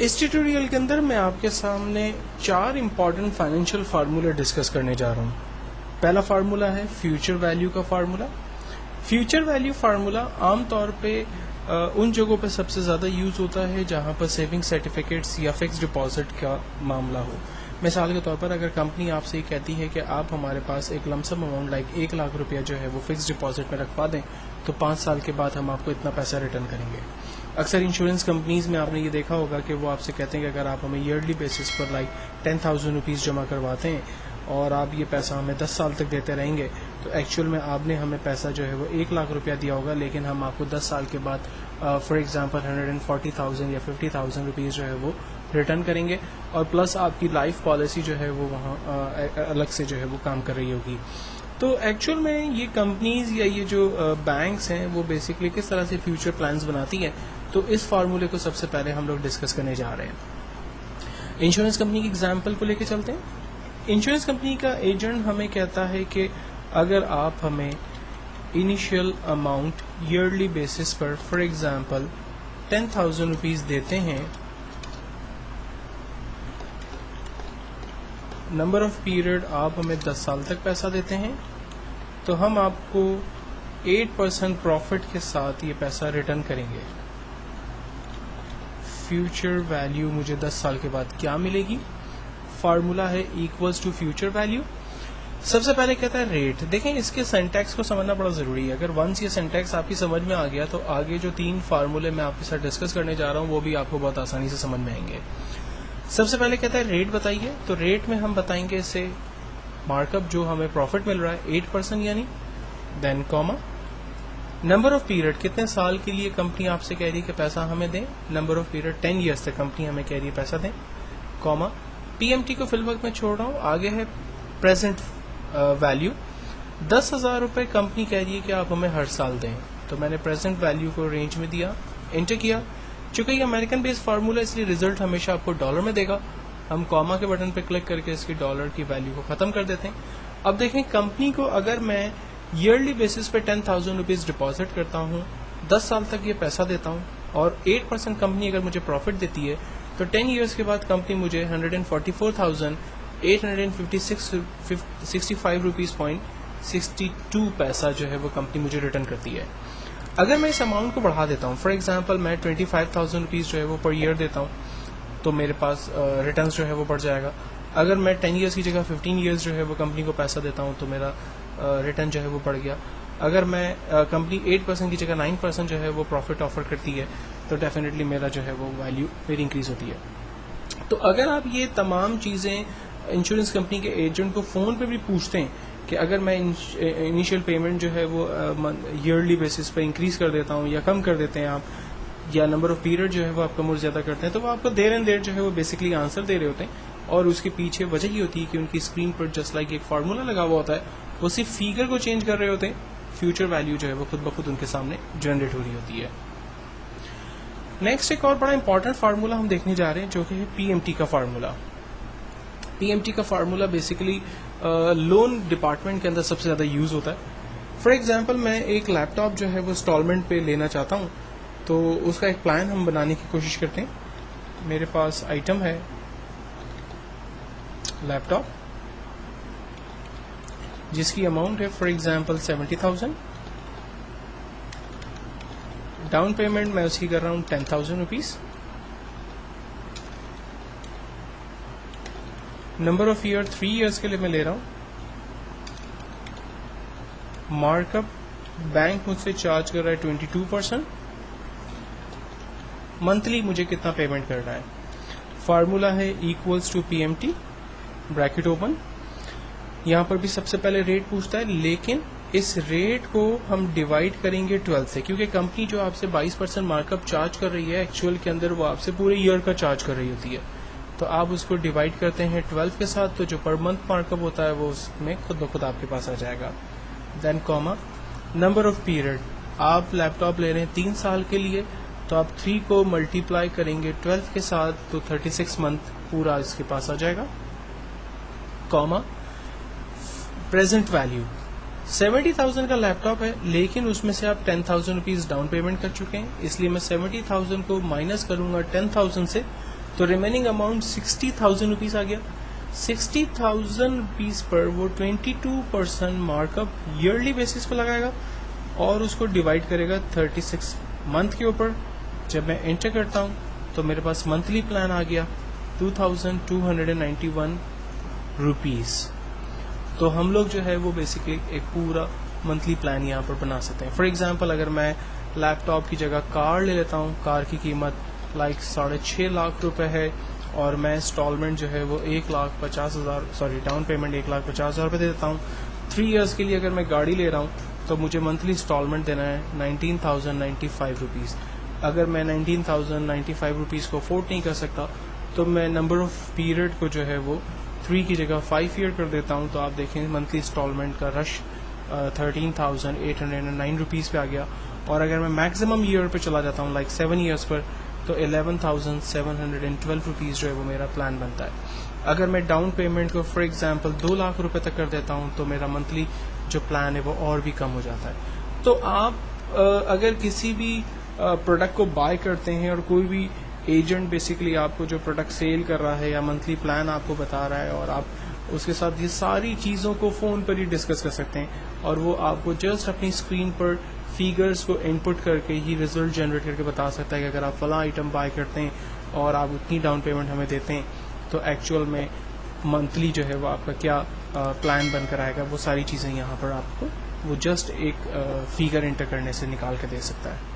اس tutorial کے اندر میں آپ کے سامنے 4 امپورٹنٹ فائنینشیل فارمولے ڈسکس کرنے جا رہا ہوں۔ پہلا فارمولا ہے فیوچر ویلیو کا فارمولا۔ فیوچر ویلیو فارمولا عام طور پہ ان جگہوں پہ سب سے زیادہ یوز ہوتا ہے جہاں پر سیونگ سرٹیفکیٹس یا فکس ڈپازٹ کا معاملہ ہو۔ مثال کے طور پر اگر کمپنی آپ سے یہ کہتی ہے کہ آپ ہمارے پاس ایک لمسم اماؤنٹ لائک 1 لاکھ روپیہ جو ہے وہ فکس ڈپازٹ میں رکھوا دیں تو 5 سال کے بعد ہم آپ کو اتنا پیسہ ریٹرن کریں گے۔ اکثر انشورنس کمپنیز میں آپ نے یہ دیکھا ہوگا کہ وہ آپ سے کہتے ہیں کہ اگر آپ ہمیں ایئرلی بیسس پر لائک 10,000 روپیز جمع کرواتے ہیں اور آپ یہ پیسہ ہمیں 10 سال تک دیتے رہیں گے تو ایکچوئل میں آپ نے ہمیں پیسہ جو ہے وہ 1 لاکھ روپیہ دیا ہوگا، لیکن ہم آپ کو 10 سال کے بعد فار ایگزامپل 140,000 یا 50,000 روپیز جو ہے وہ ریٹرن کریں گے، اور پلس آپ کی لائف پالیسی جو ہے وہ وہاں الگ سے جو ہے وہ کام کر رہی ہوگی۔ تو ایکچوئل میں یہ کمپنیز یا یہ جو بینکس ہیں وہ بیسکلی کس طرح سے فیوچر پلانز بناتی ہیں، تو اس فارمولے کو سب سے پہلے ہم لوگ ڈسکس کرنے جا رہے ہیں۔ انشورنس کمپنی کی ایگزامپل کو لے کے چلتے ہیں۔ انشورنس کمپنی کا ایجنٹ ہمیں کہتا ہے کہ اگر آپ ہمیں انیشیل اماؤنٹ ایئرلی بیسس پر فار ایگزامپل 10,000 روپیز دیتے ہیں، نمبر آف پیریڈ آپ ہمیں 10 سال تک پیسہ دیتے ہیں، تو ہم آپ کو 8% پروفٹ کے ساتھ یہ پیسہ ریٹرن کریں گے۔ فیوچر ویلیو مجھے 10 سال کے بعد کیا ملے گی؟ فارمولا ہے ایکولز ٹو فیوچر ویلیو۔ سب سے پہلے کہتا ہے ریٹ۔ دیکھیں اس کے سینٹیکس کو سمجھنا بڑا ضروری ہے۔ اگر ونس یہ سینٹیکس آپ کی سمجھ میں آ گیا تو آگے جو 3 فارمولے میں آپ کے ساتھ ڈسکس کرنے جا رہا ہوں وہ بھی آپ کو بہت آسانی سے سمجھ میں آئیں گے۔ سب سے پہلے کہتا ہے ریٹ بتائیے، تو ریٹ میں ہم بتائیں گے اسے مارک اپ جو ہمیں پروفٹ مل رہا ہے 8% یعنی، دین کاما، نمبر آف پیریڈ کتنے سال کے لیے کمپنی آپ سے کہہ رہی ہے کہ پیسہ ہمیں دیں، نمبر آف پیریڈ 10 ایئرس تک کمپنی ہمیں کہہ رہی ہے پیسہ دیں، کاما، پی ایم ٹی کو فی الوقت میں چھوڑ رہا ہوں، آگے ہے پریزنٹ ویلیو۔ 10,000 روپے کمپنی کہہ رہی ہے کہ آپ ہمیں ہر سال دیں، تو میں نے پریزنٹ ویلیو کو رینج میں دیا، انٹر کیا۔ چونکہ یہ امریکن بیس فارمولا اس لیے ریزلٹ ہمیشہ آپ کو ڈالر میں دے گا، ہم کاما کے بٹن پہ کلک کر کے اس کی ڈالر کی ویلیو کو ختم کر دیتے ہیں۔ اب دیکھیں کمپنی کو اگر میں ایئرلی بیسس پہ 10,000 روپیز ڈپازٹ کرتا ہوں، 10 سال تک یہ پیسہ دیتا ہوں، اور 8% کمپنی اگر مجھے پروفٹ دیتی ہے تو 10 ایئرس کے بعد کمپنی مجھے 144,865 روپیز .62 پیسہ جو ہے وہ کمپنی مجھے ریٹرن کرتی ہے۔ اگر میں اس اماؤنٹ کو بڑھا دیتا ہوں، فار ایگزامپل میں 25,000 روپیز جو ہے وہ پر ایئر دیتا ہوں، تو میرے پاس ریٹرنس جو ہے وہ بڑھ جائے گا۔ اگر میں 10 ایئرس کی جگہ 15 ایئرس جو ہے وہ کمپنی کو پیسہ دیتا ہوں تو میرا ریٹرن جو ہے وہ بڑھ گیا۔ اگر میں کمپنی 8% کی جگہ 9% جو ہے وہ پروفٹ آفر کرتی ہے تو ڈیفینیٹلی میرا جو ہے وہ ویلیو میری انکریز ہوتی ہے۔ تو اگر آپ یہ تمام چیزیں انشورنس کمپنی کے ایجنٹ کو فون پہ بھی پوچھتے ہیں کہ اگر میں انیشیل پیمنٹ جو ہے وہ ایئرلی بیسس پہ انکریز کر دیتا ہوں یا کم کر دیتے ہیں آپ، یا نمبر آف پیریڈ جو ہے وہ آپ کم اور زیادہ کرتے ہیں، تو وہ آپ کو دیر اینڈ دیر جو ہے وہ بیسکلی آنسر دے رہے ہوتے ہیں، اور اس کے پیچھے وجہ یہ ہوتی ہے کہ ان کی اسکرین پر جسٹ لائک ایک فارمولا لگا ہوا ہوتا ہے، وہ صرف فیگر کو چینج کر رہے ہوتے ہیں، فیوچر ویلیو جو ہے وہ خود بخود ان کے سامنے جنریٹ ہو رہی ہوتی ہے۔ نیکسٹ ایک اور بڑا امپورٹنٹ فارمولا ہم دیکھنے جا رہے ہیں جو کہ ہے پی ایم ٹی کا فارمولا۔ پی ایم ٹی کا فارمولا بیسکلی لون ڈپارٹمنٹ کے اندر سب سے زیادہ یوز ہوتا ہے۔ فار ایگزامپل میں ایک لیپ ٹاپ جو ہے وہ انسٹالمنٹ پہ لینا چاہتا ہوں، تو اس کا ایک پلان ہم بنانے کی کوشش کرتے ہیں۔ میرے پاس آئٹم ہے لیپ ٹاپ جس کی اماؤنٹ ہے فار ایگزامپل 70,000، ڈاؤن پیمنٹ میں اس کی کر رہا ہوں 10,000 rupees, number of year 3 years کے لیے میں لے رہا ہوں، مارک اپ بینک مجھ سے چارج کر رہا ہے 22%، منتھلی مجھے کتنا پیمنٹ کرنا ہے۔ فارمولا ہے equals to P M T, bracket open. یہاں پر بھی سب سے پہلے ریٹ پوچھتا ہے، لیکن اس ریٹ کو ہم ڈیوائڈ کریں گے 12 سے، کیونکہ کمپنی جو آپ سے 22% مارک اپ چارج کر رہی ہے ایکچوئل کے اندر وہ آپ سے پورے ایئر کا چارج کر رہی ہوتی ہے، تو آپ اس کو ڈیوائڈ کرتے ہیں 12 کے ساتھ، تو جو پر منتھ مارک اپ ہوتا ہے وہ اس میں خود بخود آپ کے پاس آ جائے گا۔ دین کاما، نمبر آف پیریڈ، آپ لیپ ٹاپ لے رہے ہیں 3 سال کے لیے، تو آپ 3 کو ملٹیپلائی کریں گے 12 کے ساتھ تو 36 منتھ پورا اس کے پاس آ جائے گا، کاما، پریزنٹ ویلیو 70,000 کا لیپ ٹاپ ہے، لیکن اس میں سے آپ 10,000 روپیز ڈاؤن پیمنٹ کر چکے ہیں، اس لیے میں 70,000 کو مائنس کروں گا 10,000 سے، تو ریمیننگ اماؤنٹ 60,000 روپیز آ گیا. 60,000 روپیز پر وہ 22% مارک اپ ایئرلی بیسس پہ لگائے گا اور اس کو ڈیوائڈ کرے گا 36 منتھ کے اوپر. جب میں انٹر کرتا ہوں تو میرے پاس منتھلی پلان آ گیا 2,291 روپیز. تو ہم لوگ جو ہے وہ بیسکلی ایک پورا منتھلی پلان یہاں پر بنا سکتے ہیں. فار ایگزامپل اگر میں لیپ ٹاپ کی جگہ کار لے لیتا ہوں, کار کی قیمت 6.5 لاکھ روپے ہے اور میں انسٹالمنٹ جو ہے وہ 1,50,000 ڈاؤن پیمنٹ 1,50,000 روپے دے دیتا ہوں. 3 ایئرس کے لیے اگر میں گاڑی لے رہا ہوں تو مجھے منتھلی انسٹالمنٹ دینا ہے 19,095 روپیز. اگر میں 19,095 روپیز کو افورڈ نہیں کر سکتا تو میں نمبر آف پیریڈ کو جو ہے وہ 3 کی جگہ 5 ایئر کر دیتا ہوں. تو آپ دیکھیں منتھلی انسٹالمنٹ کا رش 13,809 روپیز پہ آ گیا. اور اگر میں میکسیمم ایئر پہ چلا جاتا ہوں 7 ایئرس پر تو 11,712 روپیز جو ہے وہ میرا پلان بنتا ہے. اگر میں ڈاؤن پیمنٹ کو فار ایگزامپل 2 لاکھ روپے تک کر دیتا ہوں تو میرا منتھلی جو پلان ہے وہ اور بھی کم ہو جاتا ہے. تو آپ اگر کسی بھی پروڈکٹ کو بائی کرتے ہیں اور کوئی بھی ایجنٹ بیسکلی آپ کو جو پروڈکٹ سیل کر رہا ہے یا منتھلی پلان آپ کو بتا رہا ہے اور آپ اس کے ساتھ یہ ساری چیزوں کو فون پر ہی ڈسکس کر سکتے ہیں اور وہ آپ کو جسٹ اپنی اسکرین پر فیگرز کو ان پٹ کر کے ہی ریزلٹ جنریٹ کر کے بتا سکتا ہے کہ اگر آپ فلاں آئٹم بائی کرتے ہیں اور آپ اتنی ڈاؤن پیمنٹ ہمیں دیتے ہیں تو ایکچوئل میں منتھلی جو ہے وہ آپ کا کیا پلان بن کر آئے گا. وہ ساری چیزیں یہاں پر آپ کو وہ جسٹ ایک فیگر انٹر کرنے سے نکال کے دے سکتا ہے.